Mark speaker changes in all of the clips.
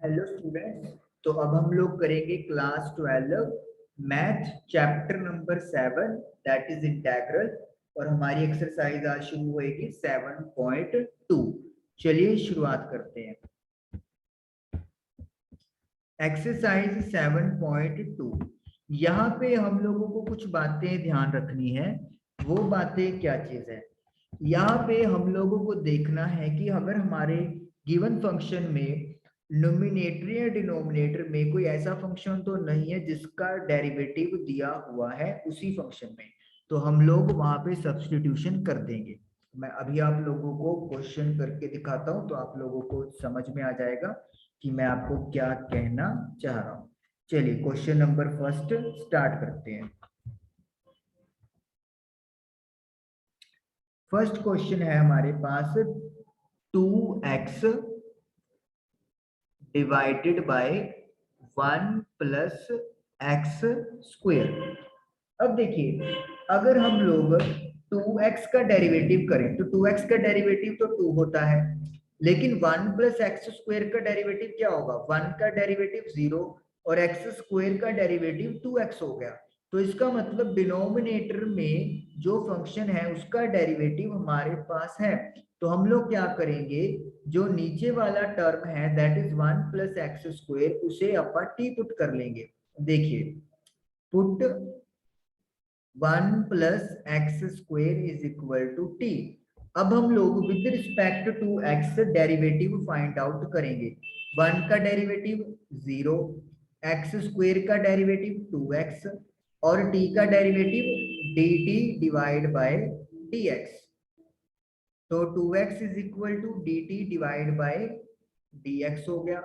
Speaker 1: Hello students. तो अब हम लोग करेंगे class 12 math chapter number 7 that is integral. और हमारी एक्सरसाइज आज शुरू होएगी 7.2। चलिए शुरुआत करते हैं। एक्सरसाइज 7.2। यहाँ पे हम लोगों को कुछ बातें ध्यान रखनी है। वो बातें क्या चीज है? यहाँ पे हम लोगों को देखना है कि अगर हमारे गिवन फंक्शन में नोमिनेटर या डिनोमिनेटर में कोई ऐसा फंक्शन तो नहीं है जिसका डेरिवेटिव दिया हुआ है उसी फंक्शन में, तो हम लोग वहां पे सब्स्टिट्यूशन कर देंगे। मैं अभी आप लोगों को क्वेश्चन करके दिखाता हूँ तो आप लोगों को समझ में आ जाएगा कि मैं आपको क्या कहना चाह रहा हूँ। चलिए क्वेश्चन नंबर फर्स्ट स्टार्ट करते हैं। फर्स्ट क्वेश्चन है हमारे पास 2x divided by 1 plus x square. अब देखिए, अगर हम लोग 2x का डेरिवेटिव करें तो 2x का डेरिवेटिव तो 2 होता है, लेकिन 1 प्लस एक्स स्क्वेयर का डेरिवेटिव क्या होगा? 1 का डेरिवेटिव 0 और एक्स स्क्वेयर का डेरिवेटिव 2x हो गया। तो इसका मतलब डिनोमिनेटर में जो फंक्शन है उसका डेरिवेटिव हमारे पास है। तो हम लोग क्या करेंगे, जो नीचे वाला टर्म है that is 1 plus x square, उसे अपन टी पुट कर लेंगे। देखिए, put 1 plus x square is equal to t. अब हम लोग with respect to x derivative find out करेंगे। 1 का डेरिवेटिव 0, एक्स स्क्वेयर का डेरिवेटिव 2x और t का derivative dt divide by dx। तो 2x is equal to dt divide by dx हो गया।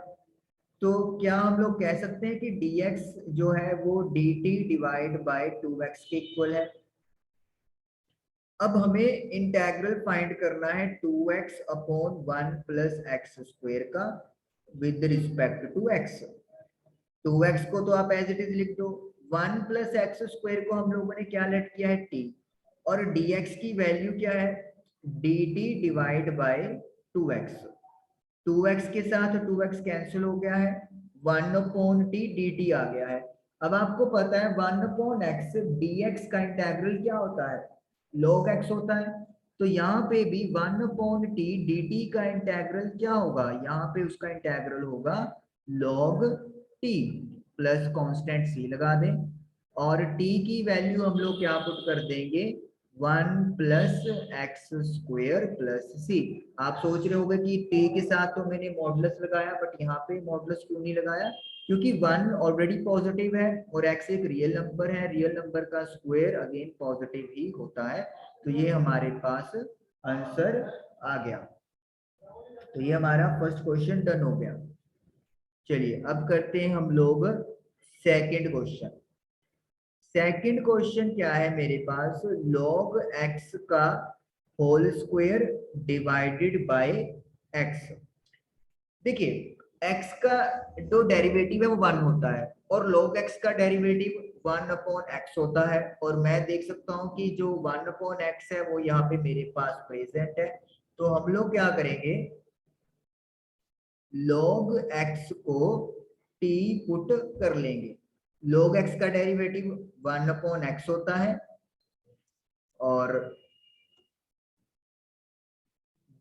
Speaker 1: तो क्या हम लोग कह सकते हैं कि dx जो है वो dt डिवाइड बाय 2x के इक्वल है? अब हमें इंटेग्रल फाइंड करना है 2x upon 1 plus x square का with respect to x। 2x को तो आप एज इट इज लिख दो, 1 प्लस एक्स स्क्वेयर को हम लोगों ने क्या लेट किया है? t। और dx की वैल्यू क्या है? dt divide bye 2x। 2x के साथ 2x कैंसिल हो गया है, 1 अपॉन टी dt आ गया है। अब आपको पता है 1 अपॉन एक्स dx का इंटेग्रल क्या होता है? log x होता है। तो यहाँ पे भी 1 अपॉन टी dt का इंटेग्रल क्या होगा? यहाँ पे उसका इंटेग्रल होगा log t plus constant c लगा दें, और t की वैल्यू हम लोग क्या पुट कर देंगे? 1 प्लस एक्स स्क्वेयर प्लस सी। आप सोच रहे होंगे कि t के साथ तो मैंने मॉडुलस लगाया, बट यहाँ पे मॉडुलस क्यों नहीं लगाया? क्योंकि 1 ऑलरेडी पॉजिटिव है और x एक रियल नंबर है, रियल नंबर का स्क्वायर अगेन पॉजिटिव ही होता है। तो ये हमारे पास आंसर आ गया। तो ये हमारा फर्स्ट क्वेश्चन डन हो गया। चलिए अब करते हैं हम लोग सेकंड क्वेश्चन। सेकंड क्वेश्चन क्या है मेरे पास? log x का whole square divided by x। देखिए, x का जो डेरिवेटिव है वो 1 होता है और log x का डेरिवेटिव 1 अपॉन x होता है, और मैं देख सकता हूं कि जो 1 अपॉन x है वो यहाँ पे मेरे पास प्रेजेंट है। तो हम लोग क्या करेंगे, log x को t पुट कर लेंगे। log x का डेरिवेटिव 1 अपॉन x होता है और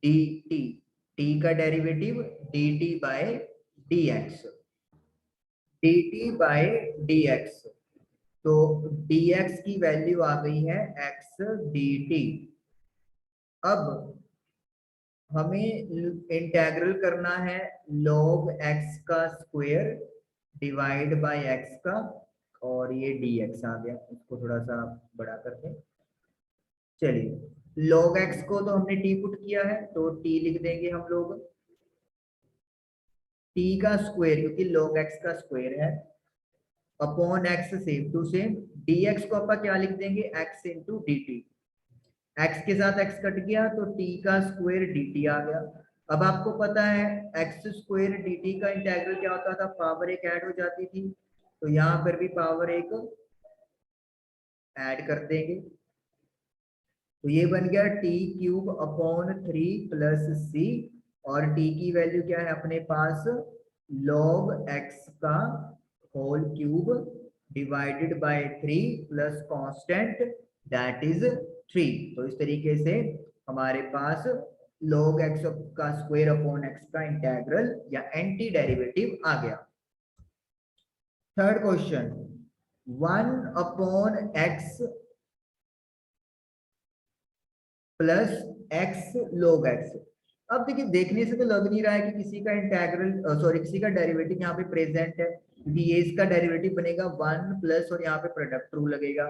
Speaker 1: dt, t का derivative dt by dx, dt by dx। तो dx की वैल्यू आ गई है x dt। अब हमें इंटेग्रल करना है log x का स्क्वायर डिवाइड बाय x का, और ये dx आ गया। इसको थोड़ा सा बड़ा करते हैं। चलिए, log x को तो हमने t पुट किया है तो t लिख देंगे हम लोग, t का स्क्वायर क्योंकि log x का स्क्वायर है upon x same to same, dx को अपन क्या लिख देंगे? x into d t. x के साथ x कट गया तो t का स्क्वायर dt आ गया। अब आपको पता है x स्क्वायर dt का इंटीग्रल क्या होता था? पावर एक ऐड हो जाती थी, तो यहाँ पर भी पावर एक ऐड कर देंगे। तो ये बन गया t cube upon 3 plus c, और t की वैल्यू क्या है अपने पास? log x का whole cube divided by 3 plus constant that is 3। तो इस तरीके से हमारे पास log x का स्क्वायर अपॉन x का इंटीग्रल या एंटी डेरिवेटिव आ गया। Third question 1 upon x plus x log x। अब देखिए देखने से तो लग नहीं रहा है कि किसी का इंटीग्रल सॉरी किसी का डेरिवेटिव यहाँ पे प्रेजेंट है, क्योंकि ये इसका डेरिवेटिव बनेगा 1 प्लस और यहाँ पे प्रोडक्ट रूल लगेगा।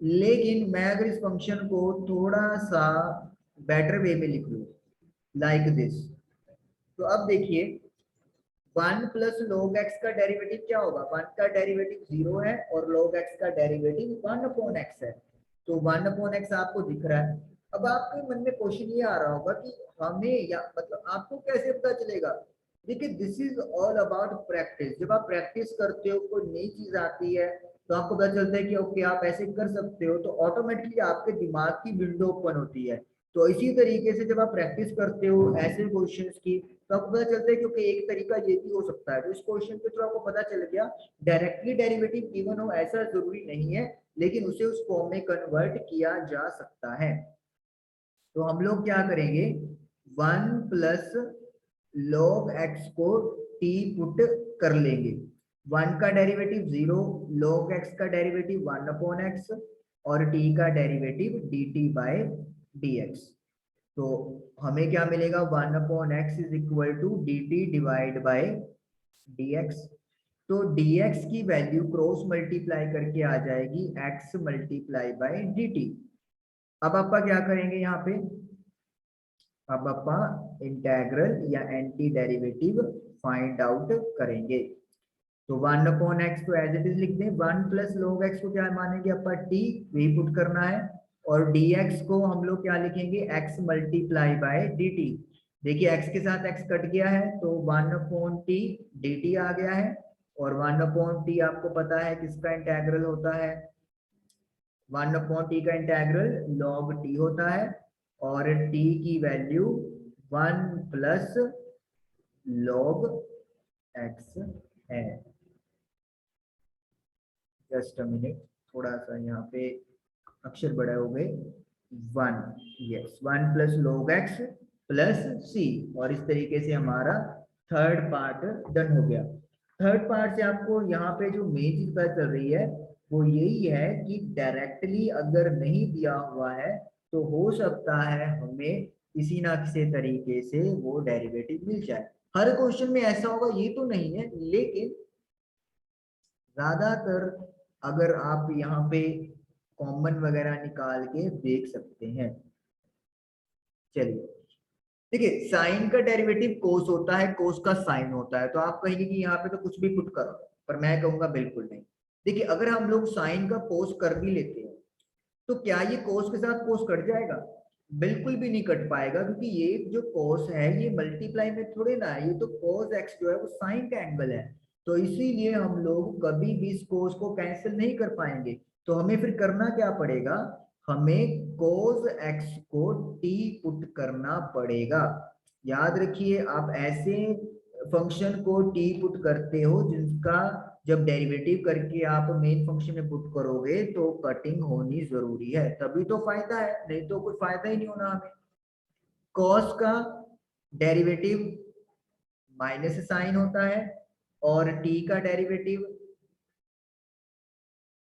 Speaker 1: लेकिन मैं अगर इस फंक्शन को थोड़ा सा बेटर वे में लिख लूं लाइक दिस, तो अब देखिए 1 प्लस log x का डेरिवेटिव क्या होगा, 1 का डेरिवेटिव 0 है और log x का डेरिवेटिव 1 अपॉन x है। तो 1 अपॉन x आपको दिख रहा है। अब आपके मन में क्वेश्चन ये आ रहा होगा कि हमें या मतलब आपको कैसे पता चलेगा। देखिए this is all about practice. जब आप प्रैक्टिस करते हो कोई नई चीज आती है तो आपको पता चलता है कि ओके आप ऐसे कर सकते हो, तो ऑटोमेटिकली आपके दिमाग की विंडो ओपन होती है। तो इसी तरीके से जब आप प्रैक्टिस करते हो ऐसे क्वेश्चंस की तो आपको पता चलता है क्योंकि एक तरीका ये भी हो सकता है। तो इस क्वेश्चन पे तो आपको पता चल गया डायरेक्टली डेरिवेटिव गिवन हो ऐसा जरूरी नहीं है, लेकिन उसे उस फॉर्म में कन्वर्ट किया जा सकता है। तो हम लोग क्या करेंगे 1 प्लस log x को t पुट कर लेंगे। 1 का डेरिवेटिव 0, log x का डेरिवेटिव 1 अपॉन x और t का डेरिवेटिव dt बाय dx। तो हमें क्या मिलेगा 1 upon x is equal to dt divide by dx। तो dx की वैल्यू क्रॉस मल्टीप्लाई करके आ जाएगी x मल्टीप्लाई बाय dt। अब आपका क्या करेंगे यहाँ पे, अब अपा इंटेग्रल या एंटी डेरिवेटिव फाइंड आउट करेंगे। तो 1 अपॉन एक्स तो एज इट इज लिख दें, 1 प्लस log x को क्या मानेंगे अपा t, वही पुट करना है। और dx को हम लोग क्या लिखेंगे x मल्टीप्लाई बाय dt। देखिए x के साथ x कट गया है तो 1 अपॉन t dt आ गया है। और 1 अपॉन t आपको पता है किसका इंटेग्रल होता है, 1 अपॉन टी का इंटेग्रल log t होता है और t की वैल्यू 1 प्लस log x है। जस्ट अ मिनट, थोड़ा सा यहाँ पे अक्षर बड़े हो गए। 1, yes 1 plus log x plus c, और इस तरीके से हमारा थर्ड पार्ट डन हो गया। थर्ड पार्ट से आपको यहाँ पे जो मेन चीज पता चल रही है वो यही है कि डायरेक्टली अगर नहीं दिया हुआ है तो हो सकता है हमें किसी ना किसी तरीके से वो डेरिवेटिव मिल जाए। हर क्वेश्चन में ऐसा होगा ये तो नहीं है, लेकिन ज्यादातर अगर आप यहाँ पे कॉमन वगैरह निकाल के देख सकते हैं। चलिए देखिए साइन का डेरिवेटिव कोस होता है, कोस का साइन होता है। तो आप कहेंगे कि यहाँ पे तो कुछ भी पुट करो, पर मैं कहूंगा बिल्कुल नहीं। देखिए अगर हम लोग साइन का कोस कर भी लेते हैं तो क्या ये कोस के साथ कोस कट जाएगा, बिल्कुल भी नहीं कट पाएगा, क्योंकि ये जो कोस है ये मल्टीप्लाई में थोड़े ना है, ये तो कोस एक्स जो है वो साइन का एंगल है। तो इसीलिए हम लोग कभी भी इस कोस को कैंसिल नहीं कर पाएंगे। तो हमें फिर करना क्या पड़ेगा, हमें कोस एक्स को टी पुट करना पड़ेगा। याद रखिए आप ऐसे फंक्शन को टी पुट करते हो जिसका जब डेरिवेटिव करके आप मेन फंक्शन में पुट करोगे तो कटिंग होनी जरूरी है, तभी तो फायदा है, नहीं तो कोई फायदा ही नहीं होना हमें। कॉस का डेरिवेटिव माइनस साइन होता है और टी का डेरिवेटिव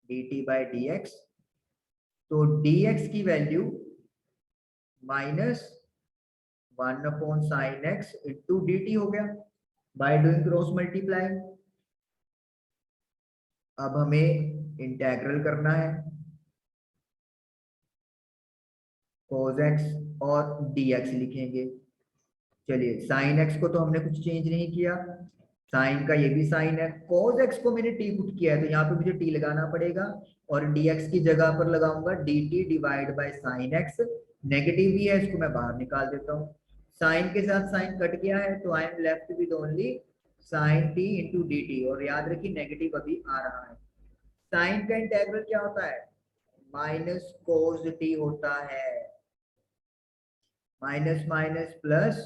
Speaker 1: dt बाय dx। तो dx की value minus 1 upon sine x into d T हो गया बाय डूइंग क्रॉस मल्टीप्लाई। अब हमें इंटेग्रल करना है cos x और dx लिखेंगे। चलिए साइन x को तो हमने कुछ चेंज नहीं किया, साइन का ये भी साइन है। cos x को मैंने t पुट किया है तो यहाँ पे मुझे t लगाना पड़ेगा और dx की जगह पर लगाऊंगा dt divide by sine x। Negative भी है, इसको मैं बाहर निकाल देता हूँ। साइन के साथ साइन कट गया है तो I am left with only sine t into d t. और याद रखिए नेगेटिव अभी आ रहा है। साइन का इंटेग्रल क्या होता है, माइनस कोस टी होता है, माइनस माइनस प्लस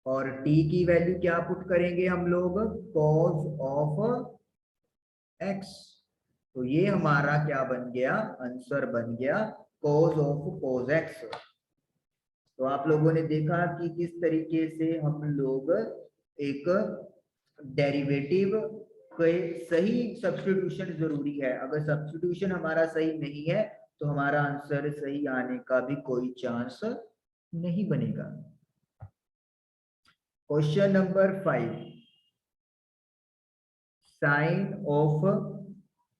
Speaker 1: और t की वैल्यू क्या पुट करेंगे हम लोग, cos ऑफ x। तो ये हमारा क्या बन गया, आंसर बन गया cos ऑफ cos x। तो आप लोगों ने देखा कि किस तरीके से हम लोग एक डेरिवेटिव के सही सब्स्टिट्यूशन जरूरी है। अगर सब्स्टिट्यूशन हमारा सही नहीं है तो हमारा आंसर सही आने का भी कोई चांस नहीं बनेगा। Question number 5, sine of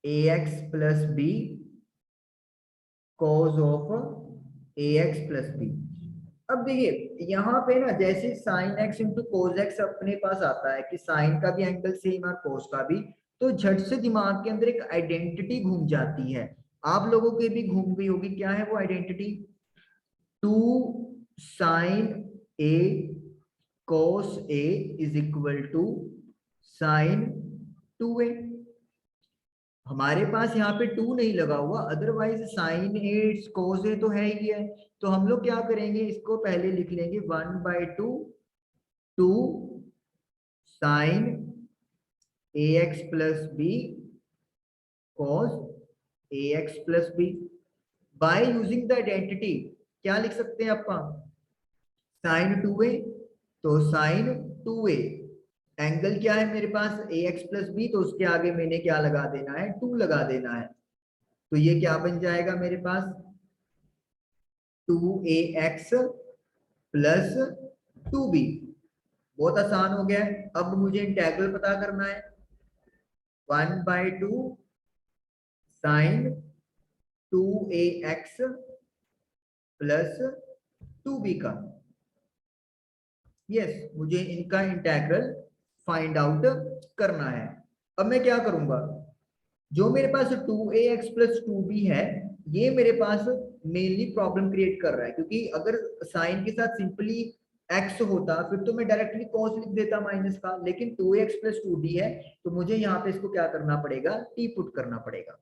Speaker 1: ax plus b cos of ax plus b. अब देखिए यहाँ पे ना, जैसे sine x into cos x अपने पास आता है कि साइन का भी एंगल सेम और कोस का भी, तो झट से दिमाग के अंदर एक आइडेंटिटी घूम जाती है। आप लोगों के भी घूम गई होगी, क्या है वो identity, 2 sine a cos a is equal to sine 2a। हमारे पास यहाँ पे 2 नहीं लगा हुआ, अदरवाइज साइन ए कोस ए तो है ही है। तो हम लोग क्या करेंगे, इसको पहले लिख लेंगे 1/2 2 sine ax plus b cos ax plus b. By using the identity क्या लिख सकते हैं आपका, साइन 2a, तो साइन 2a एंगल क्या है मेरे पास ax प्लस बी, तो उसके आगे मैंने क्या लगा देना है, 2 लगा देना है। तो ये क्या बन जाएगा मेरे पास, 2ax प्लस 2b। बहुत आसान हो गया है। अब मुझे इंटेग्रल पता करना है, 1/2 साइन 2ax प्लस 2b का। यस, मुझे इनका इंटेग्रल फाइंड आउट करना है। अब मैं क्या करूंगा, जो मेरे पास 2ax प्लस 2b है, ये मेरे पास मेनली प्रॉब्लम क्रिएट कर रहा है, क्योंकि अगर साइन के साथ सिंपली x होता फिर तो मैं डायरेक्टली cos लिख देता माइनस का, लेकिन 2ax प्लस 2b है, तो मुझे यहाँ पे इसको क्या करना पड़ेगा, t पुट करना पड़ेगा।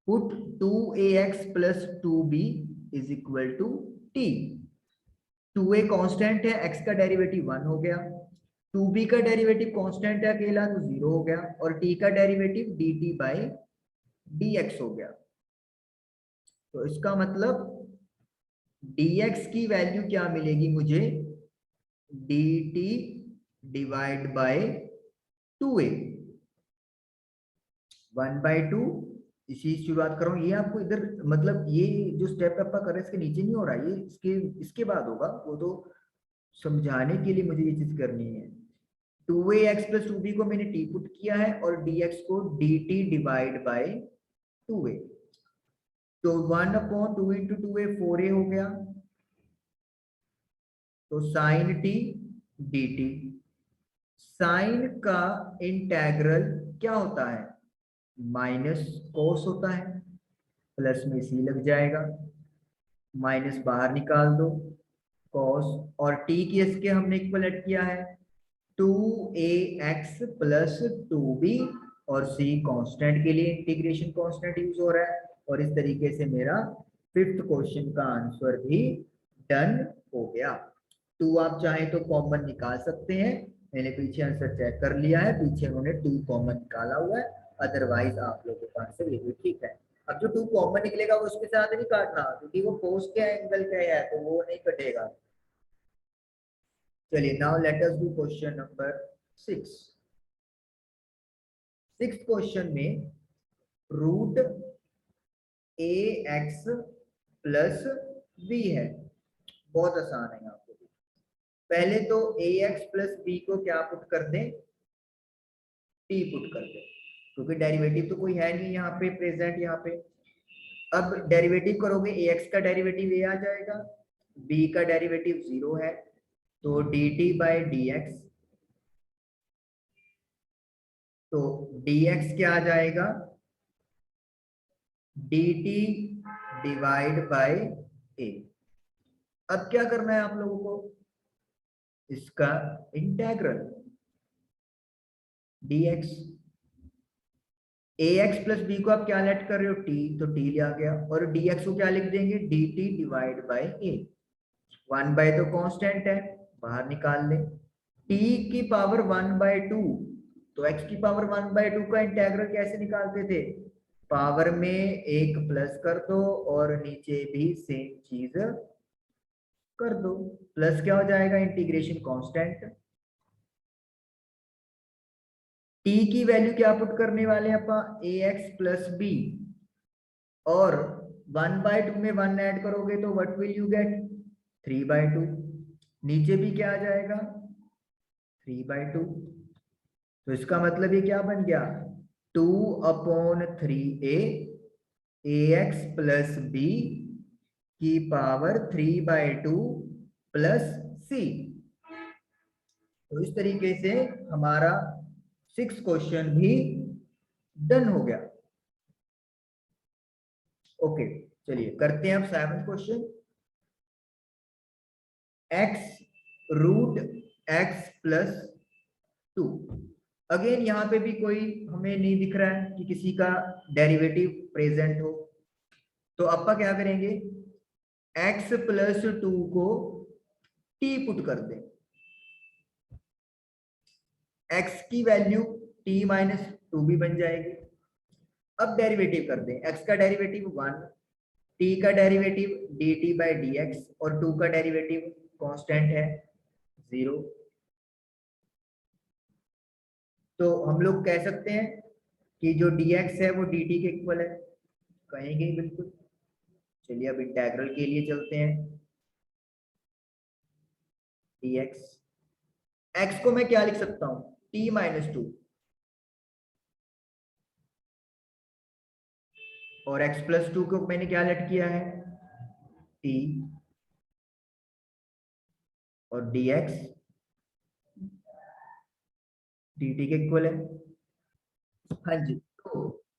Speaker 1: Put 2ax plus 2b is equal to t। 2a constant है, x का डेरिवेटिव 1 हो गया, 2b का डेरिवेटिव कांस्टेंट है अकेला तो 0 हो गया, और t का डेरिवेटिव dt बाई dx हो गया। तो इसका मतलब dx की वैल्यू क्या मिलेगी मुझे, dt डिवाइड बाय 2a। 1/2 इसी शुरुआत कर रहा हूँ, ये आपको इधर मतलब ये जो स्टेप आपका कर रहे हैं इसके नीचे नहीं हो रहा, ये इसके बाद होगा, वो तो समझाने के लिए मुझे ये चीज करनी है। 2ax प्लस 2b को मैंने t पुट किया है और dx को dt डिवाइड बाय 2a। तो 1/2 इंटू 2a 4a हो गया, तो साइन t dt। साइन का इंटेग्रल क्या होता है, माइनस कोस होता है, प्लस में सी लग जाएगा, माइनस बाहर निकाल दो, कॉस और टी की इसके हमने इक्वलेट किया है 2ax प्लस 2b, और c कांस्टेंट के लिए इंटीग्रेशन कांस्टेंट यूज हो रहा है। और इस तरीके से मेरा 5th क्वेश्चन का आंसर भी डन हो गया। 2 आप चाहे तो कॉमन निकाल सकते हैं, मैंने पीछे आंसर चेक कर लिया है, पीछे उन्होंने 2 कॉमन निकाला हुआ है, अदरवाइज आप लोगों का आंसर ये भी ठीक है। अब जो 2 कॉमन निकलेगा वो उसके साथ नहीं काटना, क्योंकि वो कोस के एंगल का है तो वो नहीं कटेगा। चलिए, now let us do question number 6। 6th question में रूट ए एक्स प्लस बी है, बहुत आसान है यहाँ पे। पहले तो ए एक्स प्लस बी को क्या पुट कर दें, टी पुट कर दें, क्योंकि डेरिवेटिव तो कोई है नहीं यहाँ पे प्रेजेंट यहाँ पे। अब डेरिवेटिव करोगे, ए एक्स का डेरिवेटिव ए आ जाएगा, बी का डेरिवेटिव 0 है, तो D T by D x, तो dx क्या आ जाएगा, dt डिवाइड बाय a। अब क्या करना है आप लोगों को, इसका integral dx। ax plus b को आप क्या लेट कर रहे हो, t, तो t ले आ गया, और dx को क्या लिख देंगे, dt डिवाइड बाय a। 1/, तो कांस्टेंट है, बाहर निकाल लें। t की पावर 1/2, तो x की पावर 1/2 का इंटीग्रल कैसे निकालते थे? पावर में एक प्लस कर दो और नीचे भी सेम चीज कर दो। प्लस क्या हो जाएगा? Integration constant. t की वैल्यू क्या पुट करने वाले हैं अपन? ax प्लस बी, और 1/2 में 1 ऐड करोगे तो व्हाट विल यू गेट? 3/2। नीचे भी क्या आ जाएगा? 3/2। तो इसका मतलब ये क्या बन गया? 2/3a ax प्लस बी की पावर 3/2 प्लस सी। तो इस तरीके से हमारा 6 क्वेश्चन भी डन हो गया। ओके, चलिए करते हैं अब 7 क्वेश्चन। x√x plus 2। अगेन यहाँ पे भी कोई हमें नहीं दिख रहा है कि किसी का डेरिवेटिव प्रेजेंट हो, तो अपन क्या करेंगे? x प्लस 2 को t पुट कर दें। x की वैल्यू t माइनस 2 भी बन जाएगी। अब डेरिवेटिव कर दें। x का डेरिवेटिव 1, t का डेरिवेटिव dt/dx, और 2 का डेरिवेटिव कांस्टेंट है 0। तो हम लोग कह सकते हैं कि जो dx है वो dt के इक्वल है, कहेंगे बिल्कुल। चलिए अब इंटीग्रल के लिए चलते हैं। dx, x को मैं क्या लिख सकता हूं? t माइनस 2, और x प्लस 2 को मैंने क्या लेट किया है? t, और dx dt के इक्वल है। हाँ जी, तो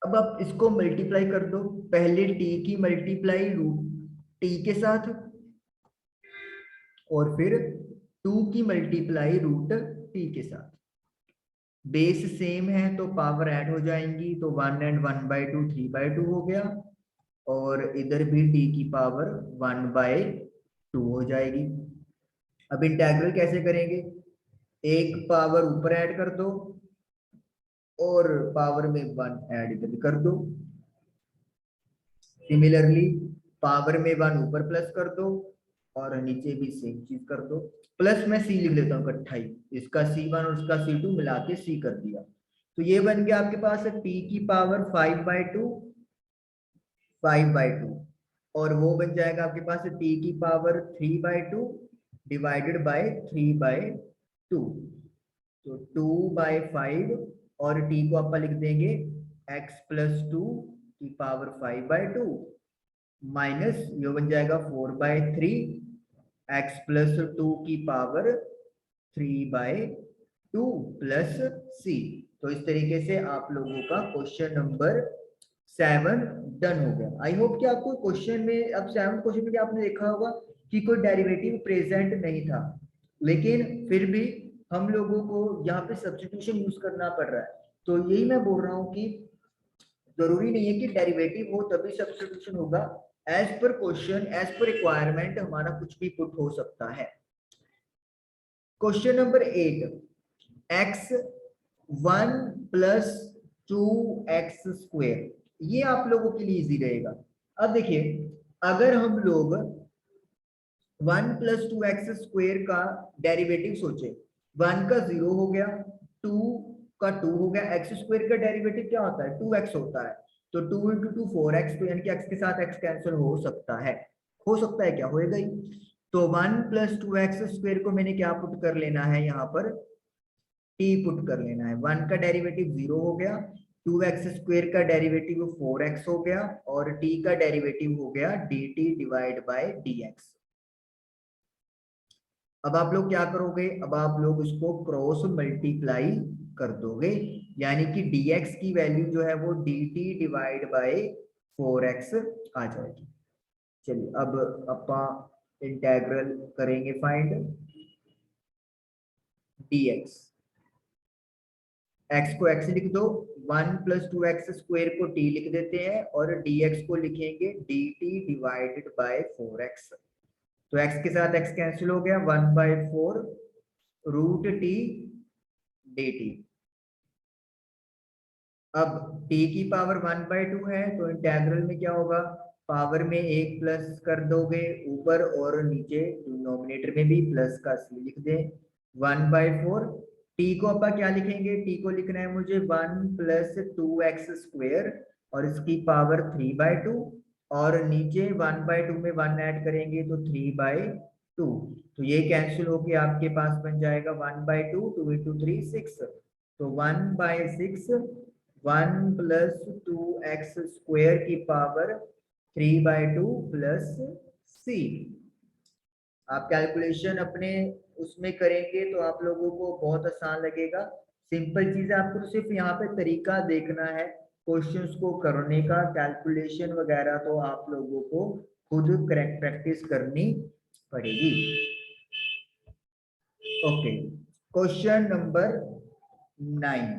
Speaker 1: अब आप इसको मल्टीप्लाई कर दो। पहले t की मल्टीप्लाई रूट t के साथ, और फिर 2 की मल्टीप्लाई रूट t के साथ। बेस सेम है तो पावर ऐड हो जाएंगी, तो 1 एंड 1/2 3/2 हो गया, और इधर भी t की पावर 1/2 हो जाएगी। अब इंटीग्रल कैसे करेंगे? एक पावर ऊपर ऐड कर दो और पावर में 1 ऐड इधर कर दो। सिमिलरली पावर में 1 ऊपर प्लस कर दो और नीचे भी सेम चीज कर दो। प्लस मैं सी लिख देता हूँ इकट्ठा ही, इसका c1 और इसका c2 मिला के c कर दिया। तो ये बन गया आपके पास है p की पावर 5/2, और वो बन जाएगा आपके पास t की पावर 3/2 डिवाइडेड बाय 3/2। तो 2/5, और t को आप लिख देंगे x प्लस 2 की पावर 5/2 माइनस ये बन जाएगा 4/3 x प्लस 2 की पावर 3/2 प्लस c। तो इस तरीके से आप लोगों का क्वेश्चन नंबर 7 डन हो गया। आई होप कि आपको क्वेश्चन में, अब 7 क्वेश्चन में आपने देखा होगा कि कोई डेरिवेटिव प्रेजेंट नहीं था, लेकिन फिर भी हम लोगों को यहाँ पे सब्स्टिट्यूशन यूज करना पड़ रहा है। तो यही मैं बोल रहा हूँ कि जरूरी नहीं है कि डेरिवेटिव हो तभी सब्स्टिट्यूशन होगा। As per question, as per requirement हमारा कुछ भी पुट हो सकता है। Question number 8, x1 plus 2x²। ये आप लोगों के लिए इजी रहेगा। अब देखिए, अगर हम लोग 1 प्लस 2x² का डेरिवेटिव सोचे, 1 का 0 हो गया, 2 का 2 हो गया, x² का डेरिवेटिव क्या होता है? 2x होता है। तो 2 × 2 4x, तो यानी कि x के साथ x कैंसिल हो सकता है। हो सकता है क्या? होएगा ही। तो 1 प्लस 2x² को मैंने क्या पुट कर लेना है यहाँ पर? t पुट कर लेना है। 1 का डेरिवेटिव 0 हो गया, 2x² का डेरिवेटिव 4x हो गया, और t का डेरिवेटिव हो गया dt डिवाइड बाय dx। अब आप लोग क्या करोगे? अब आप लोग इसको क्रॉस मल्टीप्लाई कर दोगे, यानी कि dx की वैल्यू जो है वो dt डिवाइड बाय 4x आ जाएगी। चलिए अब अपा इंटीग्रल करेंगे फाइंड dx। x को x लिख दो, 1 प्लस 2x² को t लिख देते हैं, और dx को लिखेंगे dt डिवाइडेड बाय 4x। तो x के साथ x कैंसिल हो गया, 1/4 रूट टी डी टी। अब t की पावर 1/2 है तो इंटेग्रल में क्या होगा, पावर में एक प्लस कर दोगे ऊपर और नीचे डिनोमिनेटर में भी प्लस का सी लिख दें। 1/4 t को अपन क्या लिखेंगे, t को लिखना है मुझे 1 + 2x² और इसकी पावर 3/2 और नीचे 1/2 में 1 ऐड करेंगे तो 3/2। तो ये कैंसिल होके आपके पास बन जाएगा 1/2, 2 × 3 6, तो 1/6 1 + 2x² की पावर 3/2 प्लस c। आप कैलकुलेशन अपने उसमें करेंगे तो आप लोगों को बहुत आसान लगेगा। सिंपल चीज है, आपको सिर्फ यहाँ पे तरीका देखना है क्वेश्चंस को करने का, कैलकुलेशन वगैरह तो आप लोगों को खुद करेक्ट प्रैक्टिस करनी पड़ेगी। Okay, question number 9।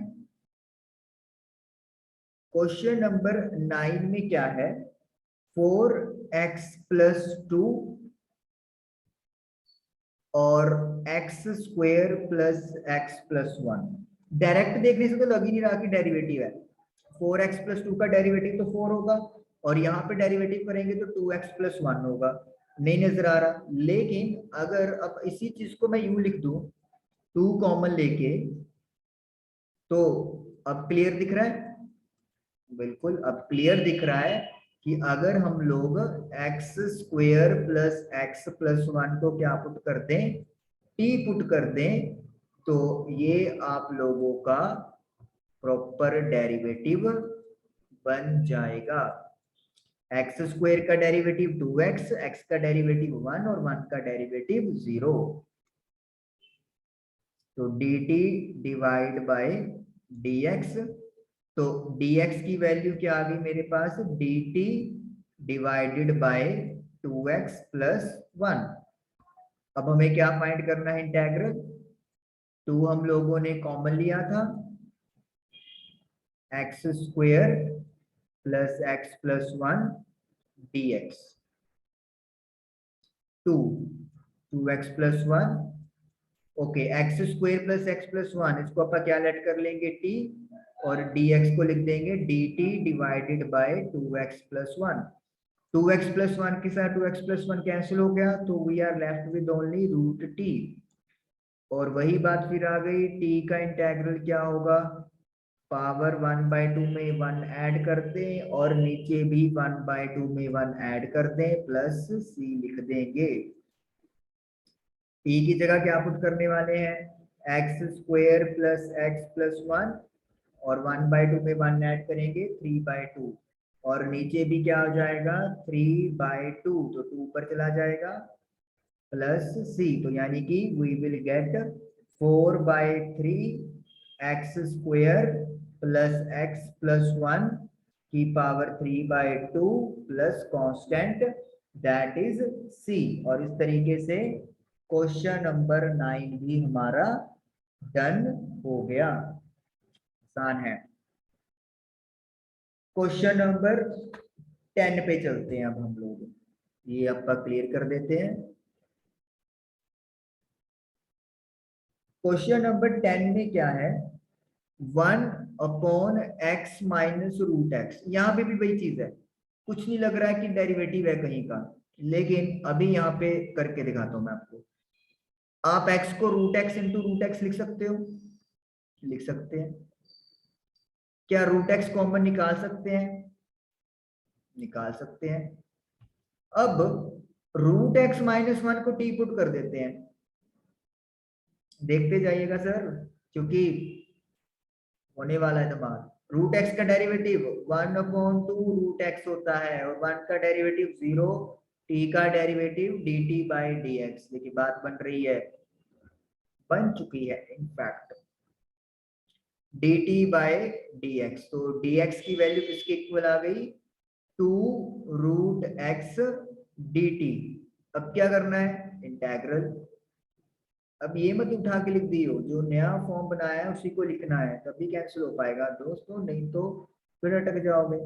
Speaker 1: Question number 9 में क्या है, 4x + 2 और x² + x + 1। डायरेक्ट देखने से तो लग ही नहीं रहा कि डेरिवेटिव है। 4x + 2 का डेरिवेटिव तो 4 होगा और यहाँ पे डेरिवेटिव करेंगे तो 2x + 1 होगा, नहीं नजर आ रहा। लेकिन अगर अब इसी चीज को मैं यूं लिख दूं 2 कॉमन लेके, तो अब क्लियर दिख रहा है, बिल्कुल अब क्लियर दिख रहा है कि अगर हम लोग x² + x + 1 को क्या पुट कर दें, t पुट कर दें, तो ये आप लोगों का प्रॉपर डेरिवेटिव बन जाएगा। x² का डेरिवेटिव 2x, x का डेरिवेटिव 1 और 1 का डेरिवेटिव 0। तो dt / dx, तो dx की वैल्यू क्या आ गई मेरे पास, dt / 2x + 1। अब हमें क्या फाइंड करना है, इंटेग्रल। 2 हम लोगों ने कॉमन लिया था, x² + x + 1 dx, 2x + 1। Okay, x² + x + 1 इसको अपन क्या लेट कर लेंगे t, और dx को लिख देंगे dt / 2x + 1। 2x + 1 के साथ 2x + 1 कैंसिल हो गया, तो we are left with only root t। और वही बात फिर आ गई, t का इंटेग्रल क्या होगा, पावर 1/2 में 1 ऐड कर दें और नीचे भी 1/2 में 1 ऐड कर दें प्लस c लिख देंगे। t की जगह क्या पुट करने वाले हैं, x² + x + 1 और 1/2 में 1 ऐड करेंगे 3/2 और नीचे भी क्या हो जाएगा 3/2, तो 2 ऊपर चला जाएगा प्लस c, तो यानी कि we will get 4/3 x² + x + 1 की power 3/2 plus constant that is c। और इस तरीके से क्वेश्चन नंबर 9 भी हमारा डन हो गया, आसान है। क्वेश्चन नंबर 10 पे चलते हैं। अब हम लोग ये आपका क्लियर कर देते हैं। क्वेश्चन नंबर 10 में क्या है, 1/x - √x। यहाँ पे भी वही चीज है, कुछ नहीं लग रहा है कि डेरिवेटिव है कहीं का, लेकिन अभी यहाँ पे करके दिखाता हूं मैं आपको। आप x को √x × √x लिख सकते हो, लिख सकते हैं। क्या √x कॉमन निकाल सकते हैं, निकाल सकते हैं। अब √x - 1 को t पुट कर देते हैं, देखते जाइएगा सर, क्योंकि होने वाला है धमाल। √x का डेरिवेटिव 1/2 √x होता है और 1 का डेरिवेटिव 0, t का डेरिवेटिव dt / dx। देखिए बात बन रही है, बन चुकी है इनफैक्ट, dt / dx। तो dx की वैल्यू किसके इक्वल आ गई, 2√x dt। अब क्या करना है, इंटेग्रल। अब ये मत उठा के लिख दियो, जो नया फॉर्म बनाया है उसी को लिखना है, तभी कैंसिल हो पाएगा दोस्तों, नहीं तो फिर अटक जाओगे।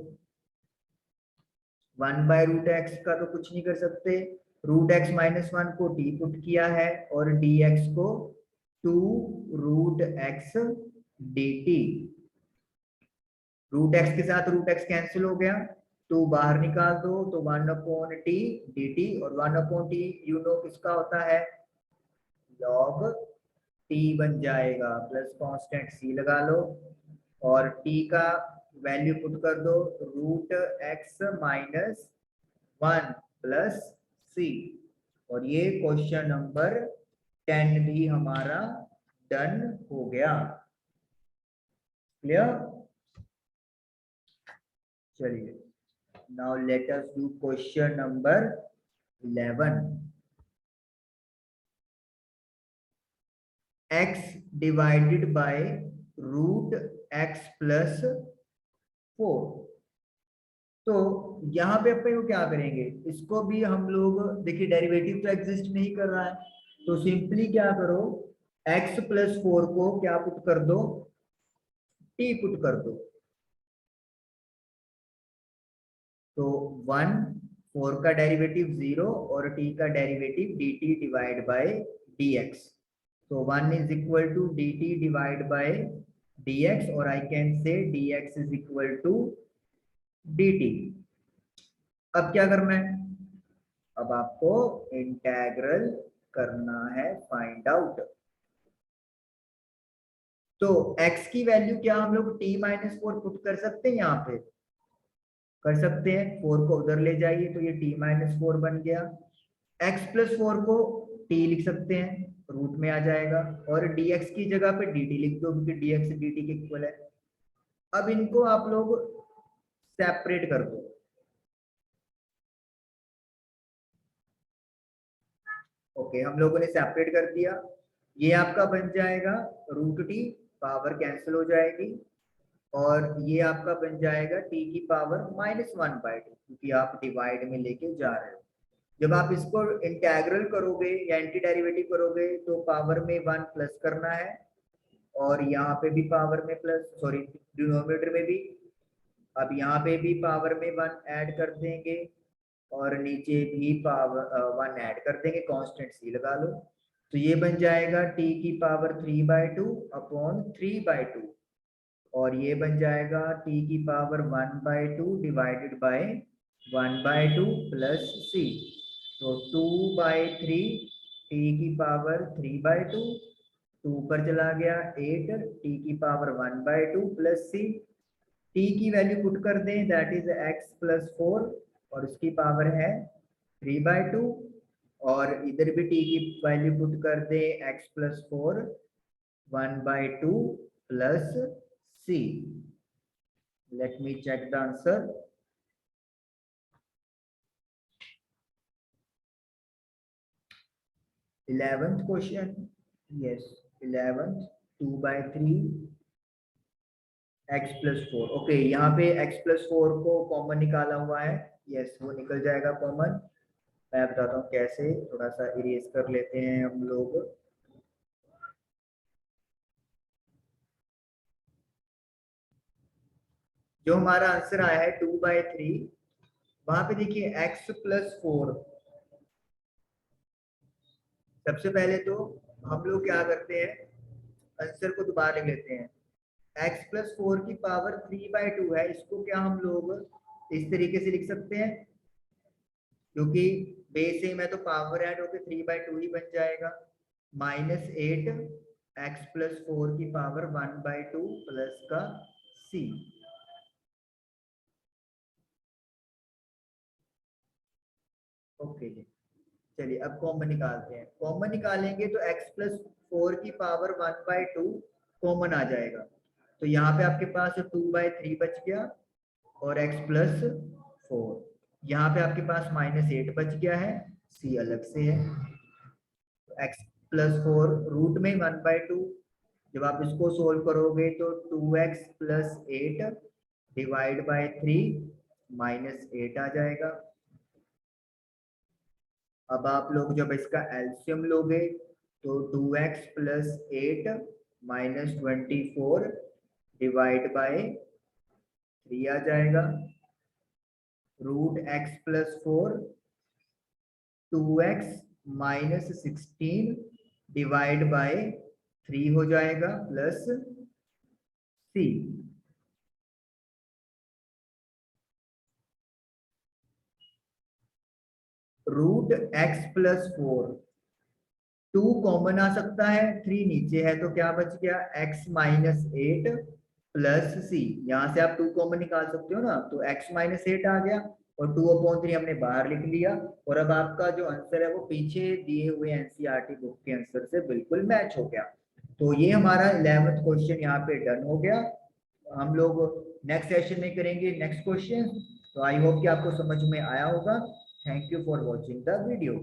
Speaker 1: 1/√x का तो कुछ नहीं कर सकते, रूट एक्स माइनस वन को टी पुट किया है और डी एक्स को 2 root x d t. Root x के साथ रूट एक्स कैंसिल हो गया, 2 बाहर निकाल दो तो 1/t dt, और 1/t यू नो किसका होता है, लॉग t बन जाएगा, प्लस कांस्टेंट c लगा लो और t का वैल्यू पुट कर दो root x minus 1 plus c। और ये क्वेश्चन नंबर 10 भी हमारा डन हो गया। क्लियर? चलिए, now let us do question number 11। x divided by root x plus 4। तो यहाँ पे अपन को क्या करेंगे, इसको भी हम लोग देखिए डेरिवेटिव तो एग्जिस्ट नहीं कर रहा है, तो सिंपली क्या करो, x प्लस 4 को क्या पुट कर दो, t पुट कर दो। तो 1, 4 का डेरिवेटिव 0 और t का derivative dt divide by dx। तो 1 is equal to dt divide by dx और I can say dx is equal to dt। अब क्या करना है, अब आपको इंटेग्रल करना है फाइंड आउट। तो x की वैल्यू क्या हम लोग t माइनस 4 पुट कर सकते हैं, यहाँ पे कर सकते हैं, 4 को उधर ले जाइए तो ये t माइनस 4 बन गया। x प्लस 4 को t लिख सकते हैं, रूट में आ जाएगा, और dx की जगह पे dt लिख दो क्योंकि dx dt के इक्वल है। अब इनको आप लोग सेपरेट कर दो। ओके, हम लोगों ने सेपरेट कर दिया, ये आपका बन जाएगा रूट टी, पावर कैंसिल हो जाएगी, और ये आपका बन जाएगा टी की पावर -1/2 क्योंकि आप डिवाइड में लेके जा रहे हो। जब आप इसको इंटेग्रल करोगे या एंटी डेरिवेटिव करोगे तो पावर में 1 प्लस करना है, और यहाँ पे भी पावर में प्लस, सॉरी डिनोमिनेटर में भी, अब यहाँ पे भी पावर में 1 ऐड कर देंगे और नीचे भी पावर 1 ऐड कर देंगे, कांस्टेंट सी लगा लो। तो ये बन जाएगा t की पावर 3/2 अपॉन 3/2, और ये बन जाएगा t की power 1/2 divided by 1/2 plus c। तो 2/3 t की पावर 3/2, 2 पर चला गया 8, t की पावर 1/2 प्लस c। t की वैल्यू पुट कर दें, दैट इज x प्लस 4, और उसकी पावर है 3/2, और इधर भी t की वैल्यू पुट कर दें x plus 4 1/2 plus c। Let me check the answer. Eleventh question, yes 11th 2/3 x plus 4। Okay, यहाँ पे x प्लस 4 को कॉमन निकाला हुआ है, यस वो निकल जाएगा कॉमन। मैं बताता हूँ कैसे, थोड़ा सा इरेज कर लेते हैं हम लोग। जो हमारा आंसर आया है 2/3, वहां पे देखिए x प्लस 4, सबसे पहले तो हम लोग क्या करते हैं, आंसर को दोबारा लिख लेते हैं। x प्लस 4 की पावर 3/2 है, इसको क्या हम लोग इस तरीके से लिख सकते हैं, क्योंकि बेस सेम है तो पावर ऐड होकर 3/2 ही बन जाएगा, -8 x प्लस 4 की पावर 1/2 प्लस का c। ओके जी, चलिए अब कॉमन निकालते हैं। कॉमन निकालेंगे तो x प्लस 4 की पावर 1/2 कॉमन आ जाएगा, तो यहाँ पे आपके पास 2/3 बच गया, और x प्लस 4, यहाँ पे आपके पास -8 बच गया है, c अलग से है। तो x प्लस 4 रूट में 1/2, जब आप इसको सोल्व करोगे तो 2x प्लस 8 डिवाइड बाय 3 -8 आ जाएगा। अब आप लोग जब इसका एलसीएम लोगे तो 2x प्लस 8 -24 डिवाइड बाय 3 आ जाएगा, root x plus 4 2x minus 16 divide by 3 हो जाएगा plus c। Root x plus 4, 2 common आ सकता है, 3 नीचे है तो क्या बच गया x माइनस 8 प्लस सी। यहां से आप 2 कॉमन निकाल सकते हो ना, तो x माइनस 8 आ गया और 2/3 हमने बाहर लिख लिया। और अब आपका जो आंसर है वो पीछे दिए हुए एनसीईआरटी बुक के आंसर से बिल्कुल मैच हो गया। तो ये हमारा 11th क्वेश्चन यहाँ पे डन हो गया। हम लोग नेक्स्ट सेशन में करेंगे नेक्स्ट क्वेश्चन। तो आई होप कि आपको समझ में आया होगा। Thank you for watching the video.